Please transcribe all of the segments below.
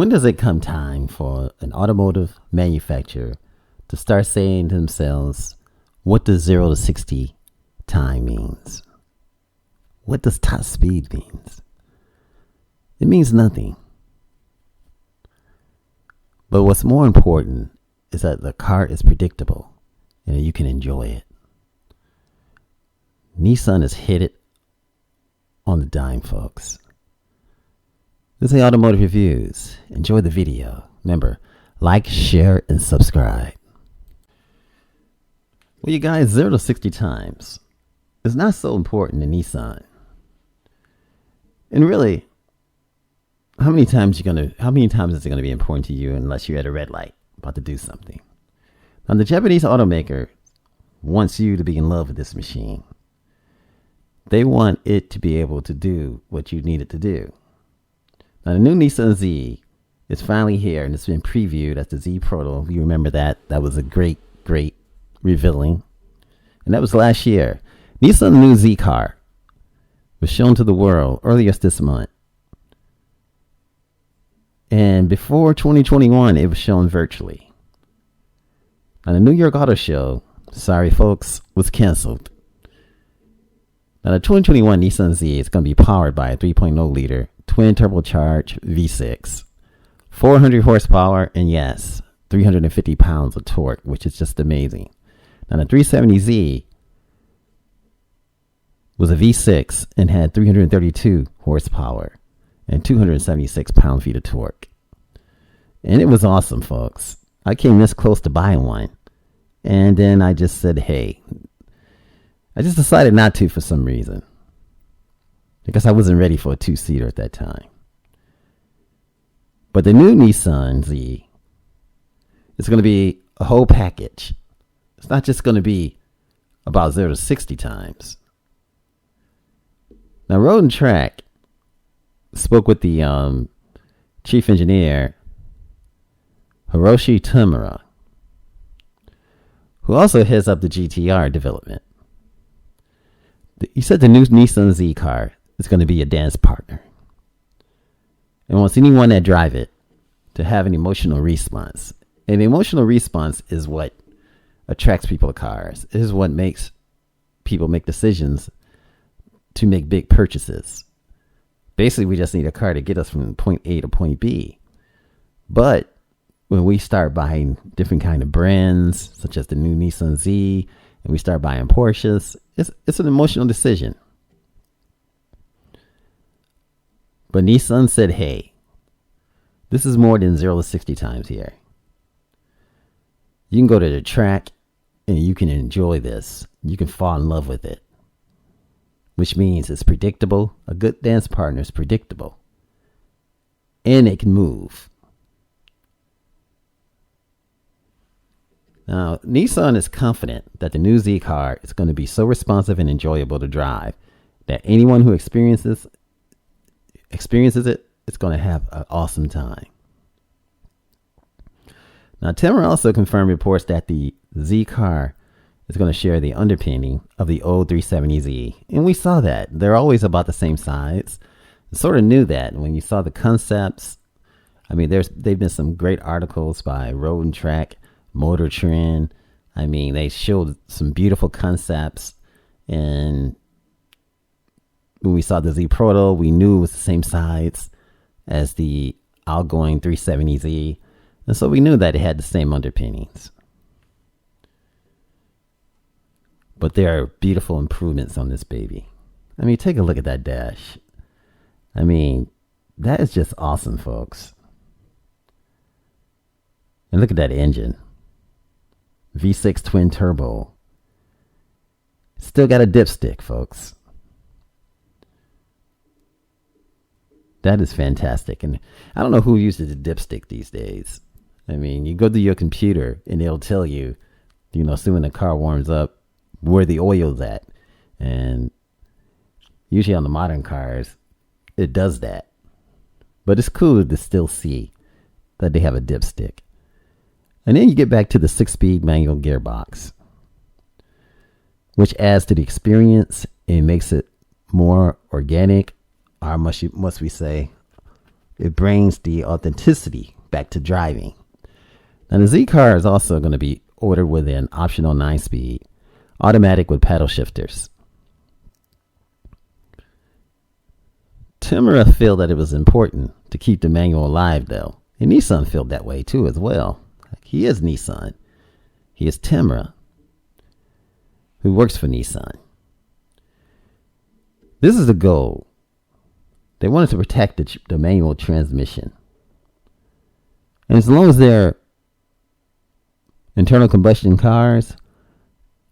When does it come time for an automotive manufacturer to start saying to themselves, what does 0 to 60 time means? What does top speed means? It means nothing. But what's more important is that the car is predictable and that you can enjoy it. Nissan has hit it on the dime, folks. This is Automotive Reviews. Enjoy the video. Remember, like, share, and subscribe. Well, you guys, 0 to 60 times is not so important in Nissan. And really, how many times is it going to be important to you unless you're at a red light about to do something? Now, the Japanese automaker wants you to be in love with this machine. They want it to be able to do what you need it to do. Now, the new Nissan Z is finally here, and it's been previewed as the Z Proto. You remember that? That was a great revealing. And that was last year. Nissan's new Z car was shown to the world earlier this month. And before 2021, it was shown virtually. Now, the New York Auto Show, sorry folks, was canceled. Now, the 2021 Nissan Z is going to be powered by a 3.0 liter twin-turbocharged V6, 400 horsepower, and yes, 350 pounds of torque, which is just amazing. Now, the 370Z was a V6 and had 332 horsepower and 276 pound-feet of torque. And it was awesome, folks. I came this close to buying one, and then I just said, hey, I just decided not to for some reason. Because I wasn't ready for a two-seater at that time. But the new Nissan Z is going to be a whole package. It's not just going to be about 0 to 60 times. Now, Road and Track spoke with the chief engineer, Hiroshi Tamura, who also heads up the GTR development. He said the new Nissan Z car is going to be a dance partner and wants anyone that drive it to have an emotional response. And the emotional response is what attracts people to cars. It is what makes people make decisions to make big purchases. Basically, we just need a car to get us from point A to point B. But when we start buying different kind of brands, such as the new Nissan Z, and we start buying Porsches, it's an emotional decision. But Nissan said, hey, this is more than 0 to 60 times here. You can go to the track and you can enjoy this. You can fall in love with it. Which means it's predictable. A good dance partner is predictable. And it can move. Now, Nissan is confident that the new Z car is going to be so responsive and enjoyable to drive that anyone who experiences it, it's going to have an awesome time. Now, Timmer also confirmed reports that the Z car is going to share the underpinning of the old 370Z. And we saw that. They're always about the same size. I sort of knew that when you saw the concepts. I mean, they've been some great articles by Road and Track, Motor Trend. I mean, they showed some beautiful concepts. And when we saw the Z Proto, we knew it was the same size as the outgoing 370Z. And so we knew that it had the same underpinnings. But there are beautiful improvements on this baby. I mean, take a look at that dash. I mean, that is just awesome, folks. And look at that engine. V6 twin turbo. Still got a dipstick, folks. That is fantastic. And I don't know who uses a dipstick these days. I mean, you go to your computer and it'll tell you, soon when the car warms up, where the oil's at. And usually on the modern cars, it does that. But it's cool to still see that they have a dipstick. And then you get back to the 6-speed manual gearbox, which adds to the experience and makes it more organic, or must we say, It brings the authenticity back to driving. Now the Z car is also going to be ordered with an optional 9-speed, automatic with paddle shifters. Timura feel that it was important to keep the manual alive though. And Nissan felt that way too as well. He is Nissan. He is Timura, who works for Nissan. This is the goal. They wanted to protect the manual transmission. And as long as they're internal combustion cars,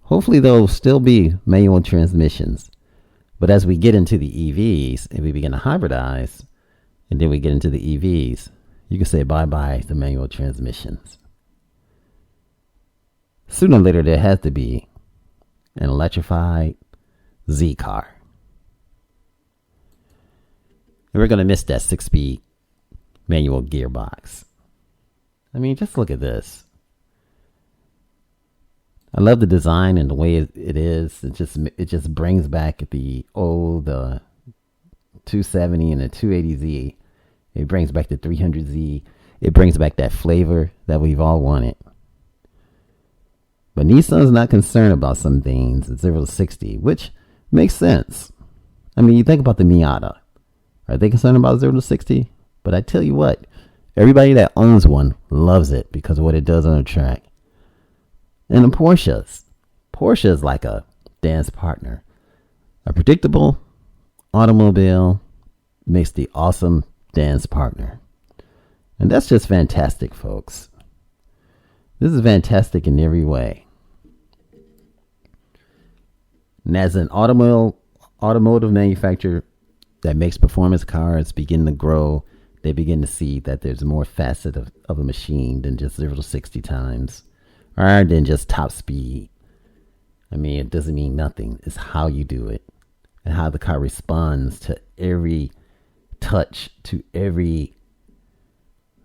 hopefully there'll still be manual transmissions. But as we get into the EVs and we begin to hybridize, and then we get into the EVs, you can say bye-bye to manual transmissions. Sooner or later, there has to be an electrified Z car. And we're going to miss that 6-speed manual gearbox. I mean, just look at this. I love the design and the way it is. It just brings back the 270 and the 280Z. It brings back the 300Z. It brings back that flavor that we've all wanted. But Nissan's not concerned about some things at 0 to 60, which makes sense. I mean, you think about the Miata. Are they concerned about 0 to 60? But I tell you what, everybody that owns one loves it because of what it does on the track. And the Porsche is like a dance partner. A predictable automobile makes the awesome dance partner. And that's just fantastic, folks. This is fantastic in every way. And as an automotive manufacturer that makes performance cars begin to grow, they begin to see that there's more facet of a machine than just 0 to 60 times. Or than just top speed. I mean, it doesn't mean nothing. It's how you do it. And how the car responds to every touch, to every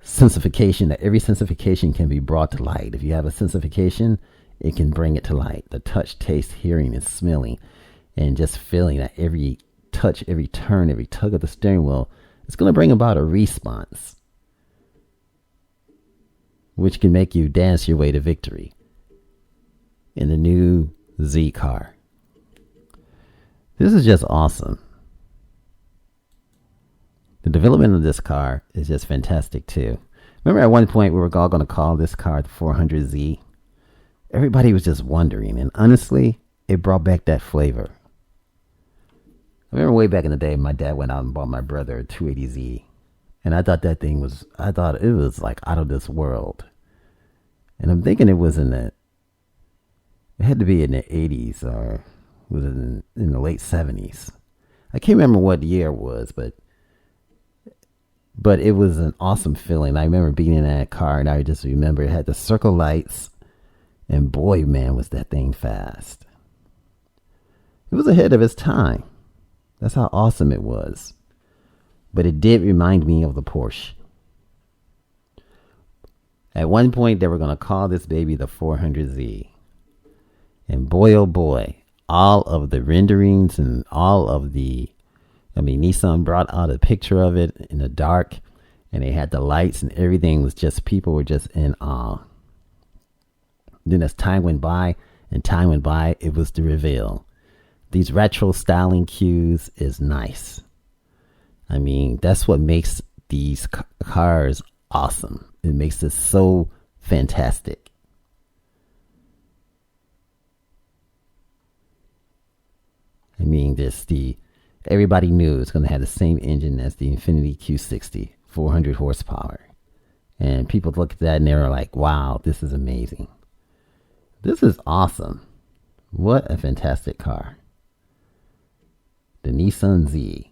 sensification. That every sensification can be brought to light. If you have a sensification, it can bring it to light. The touch, taste, hearing, and smelling. And just feeling that every touch, every turn, every tug of the steering wheel, it's going to bring about a response, which can make you dance your way to victory in the new Z car. This is just awesome. The development of this car is just fantastic too. Remember at one point we were all going to call this car the 400Z? Everybody was just wondering, and honestly, it brought back that flavor. I remember way back in the day, my dad went out and bought my brother a 280Z. And I thought it was like out of this world. And I'm thinking it had to be in the 80s or was it in the late 70s. I can't remember what year it was, but it was an awesome feeling. I remember being in that car and I just remember it had the circle lights and boy, man, was that thing fast. It was ahead of its time. That's how awesome it was. But it did remind me of the Porsche. At one point, they were going to call this baby the 400Z. And boy, oh boy, all of the renderings and Nissan brought out a picture of it in the dark. And they had the lights and everything people were just in awe. Then as time went by, it was the reveal. These retro styling cues is nice. I mean, that's what makes these cars awesome. It makes it so fantastic. I mean, everybody knew it's going to have the same engine as the Infiniti Q60, 400 horsepower. And people look at that and they're like, wow, this is amazing. This is awesome. What a fantastic car. The Nissan Z.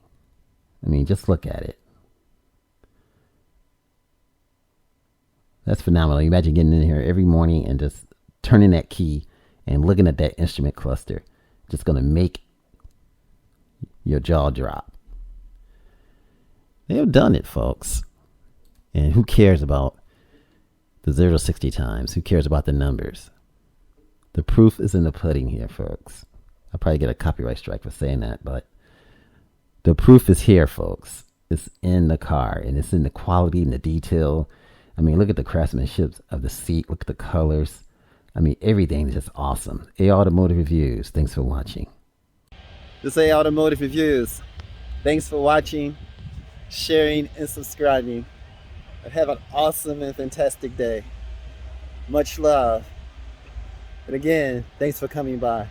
I mean, just look at it. That's phenomenal. You imagine getting in here every morning and just turning that key and looking at that instrument cluster. Just going to make your jaw drop. They have done it, folks. And who cares about the 0 to 60 times? Who cares about the numbers? The proof is in the pudding here, folks. I'll probably get a copyright strike for saying that, but the proof is here, folks. is in the car, and it's in the quality and the detail. I mean, look at the craftsmanship of the seat. Look at the colors. I mean, everything is just awesome. A Automotive Reviews. Thanks for watching. This A Automotive Reviews. Thanks for watching, sharing, and subscribing. Have an awesome and fantastic day. Much love. And again, thanks for coming by.